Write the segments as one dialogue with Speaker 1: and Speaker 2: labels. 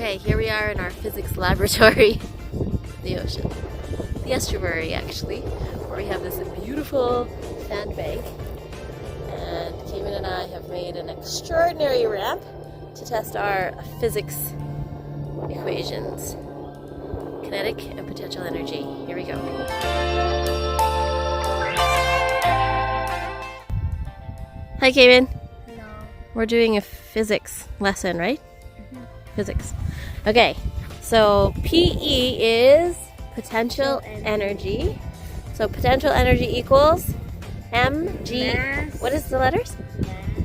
Speaker 1: Okay, here we are in our physics laboratory, the ocean, the estuary actually, where we have this beautiful sandbank, and Cayman and I have made an extraordinary ramp to test our physics equations, kinetic and potential energy. Here we go. Hi Cayman.
Speaker 2: Hello.
Speaker 1: We're doing a physics lesson, right? Physics. Okay, so PE is potential energy. So potential energy equals mg.
Speaker 2: Mass.
Speaker 1: What is the letters?
Speaker 2: Mass.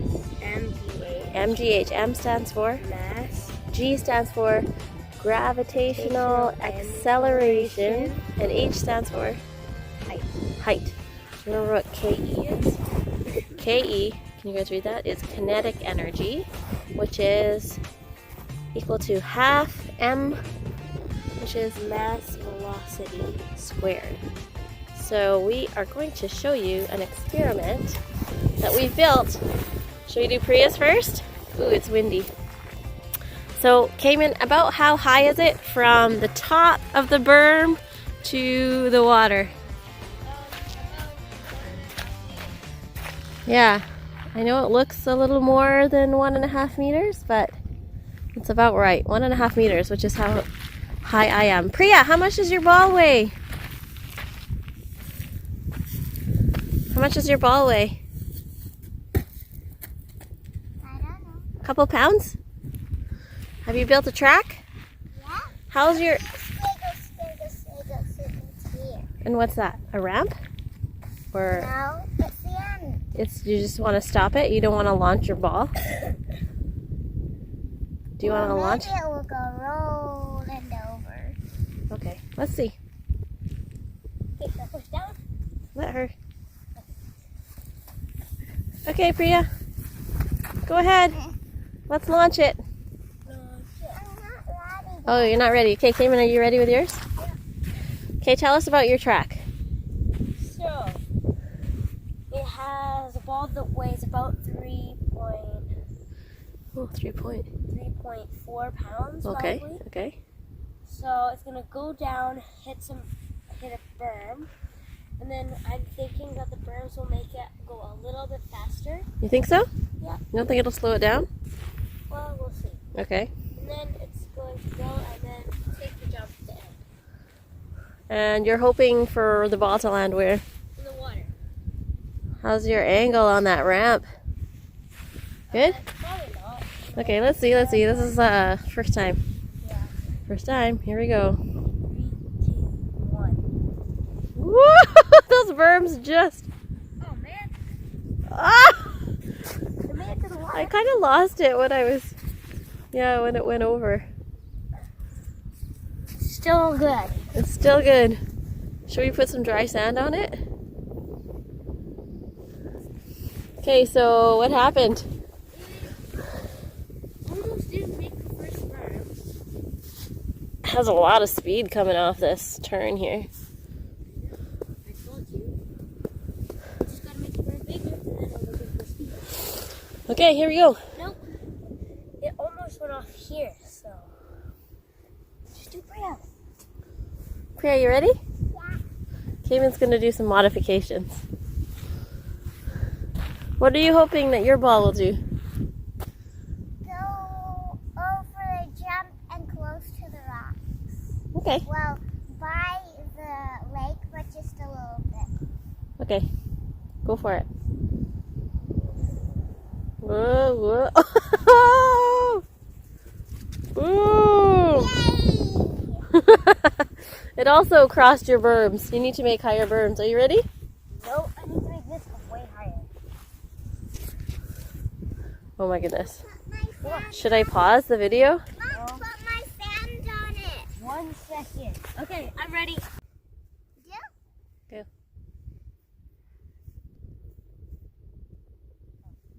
Speaker 1: mgh. M stands for
Speaker 2: Mass.
Speaker 1: G stands for gravitational acceleration, and H stands for
Speaker 2: Height.
Speaker 1: height. Do you remember what KE is? KE, can you guys read that? Is kinetic energy, which is equal to half m, which is mass velocity squared. So we are going to show you an experiment that we've built. Should we do Priya's first? Ooh, it's windy. So Cayman, about how high is it from the top of the berm to the water? Yeah, I know it looks a little more than 1.5 meters, but it's about right. 1.5 meters, which is how high I am. Priya, how much does your ball weigh? How much does your ball weigh?
Speaker 2: I don't know.
Speaker 1: A couple pounds? Have you built a track?
Speaker 2: Yeah?
Speaker 1: How's your...
Speaker 2: It's here.
Speaker 1: And what's that? A ramp? Or
Speaker 2: No, it's the end.
Speaker 1: it's you just want to stop it? You don't want to launch your ball? Do you want to launch?
Speaker 2: Maybe it will go rolling over.
Speaker 1: Okay, let's see.
Speaker 2: Okay, so push down.
Speaker 1: Let her. Okay, Priya. Go ahead. Let's launch it.
Speaker 2: I'm not ready.
Speaker 1: Oh, you're not ready. Okay, Cayman, are you ready with yours? Okay, tell us about your track.
Speaker 2: So, it has a ball that weighs about 3.4 pounds.
Speaker 1: Okay,
Speaker 2: Probably.
Speaker 1: okay.
Speaker 2: So it's gonna go down, hit a berm, and then I'm thinking that the berms will make it go a little bit faster.
Speaker 1: You think so?
Speaker 2: Yeah.
Speaker 1: You don't think it'll slow it down?
Speaker 2: Well, we'll see.
Speaker 1: Okay.
Speaker 2: And then it's going to go and then take the jump to the end
Speaker 1: And you're hoping for the ball to land where?
Speaker 2: in the water.
Speaker 1: How's your angle on that ramp? Good?
Speaker 2: Probably not.
Speaker 1: Okay, let's see. This is first time.
Speaker 2: Yeah.
Speaker 1: First time. Here we go.
Speaker 2: 3, 2, 1.
Speaker 1: Woo! Those berms just...
Speaker 2: Oh man!
Speaker 1: Ah!
Speaker 2: It made it to the water.
Speaker 1: I kind of lost it when I was... Yeah, when it went over.
Speaker 2: Still good.
Speaker 1: It's still good. Should we put some dry sand on it? Okay, so what happened?
Speaker 2: Almost didn't make the first berm.
Speaker 1: Has a lot of speed coming off this turn here.
Speaker 2: I told you. Just gotta make the berm bigger and then it'll make the speed.
Speaker 1: Okay, here we go.
Speaker 2: Nope. It almost went off here, so. Just do Priya.
Speaker 1: Priya, you ready?
Speaker 2: Yeah.
Speaker 1: Cayman's gonna do some modifications. What are you hoping that your ball will do?
Speaker 2: Go over a jump and close to the rocks.
Speaker 1: Okay.
Speaker 2: Well, by the lake, but just a little bit.
Speaker 1: Okay. Go for it. Whoa, whoa. Ooh. It also crossed your berms. You need to make higher berms. Are you ready?
Speaker 2: No, I need to make this way higher.
Speaker 1: Oh my goodness. Should I pause the video?
Speaker 2: Mom, put my sand on it. 1 second. Okay, I'm ready. Yeah?
Speaker 1: Go.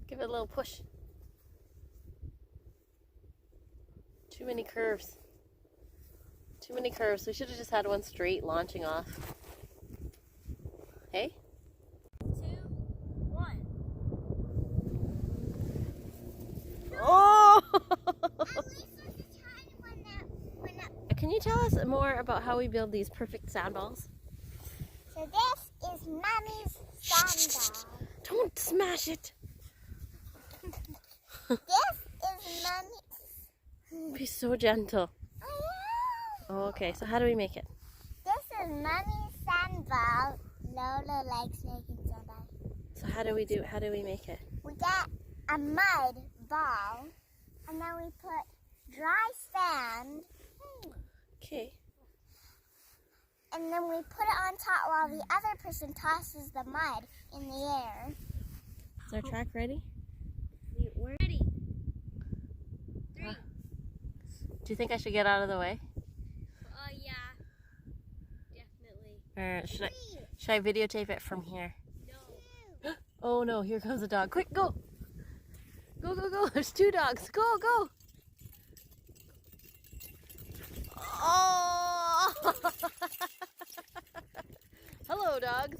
Speaker 1: Give it a little push. Too many curves. Too many curves. We should have just had one straight launching off. Hey?
Speaker 2: 2, 1.
Speaker 1: Oh!
Speaker 2: At least there's a tiny one now.
Speaker 1: tell us more about how we build these perfect sand balls?
Speaker 2: So this is Mommy's sand ball.
Speaker 1: Don't smash it.
Speaker 2: This is Mommy's.
Speaker 1: Be so gentle. Okay, so how do we make it?
Speaker 2: This is Mommy's sand ball. Lola likes making sand ball.
Speaker 1: So how do we make it?
Speaker 2: We get a mud ball, and then we put dry sand,
Speaker 1: Okay.
Speaker 2: and then we put it on top while the other person tosses the mud in the air.
Speaker 1: Is our track ready?
Speaker 2: We're ready. 3.
Speaker 1: Do you think I should get out of the way?
Speaker 2: Yeah. Definitely.
Speaker 1: Or should I videotape it from here?
Speaker 2: No.
Speaker 1: Oh no, here comes a dog. Quick, go! Go, go, go. There's 2 dogs. Go, go! Oh! Hello, dogs.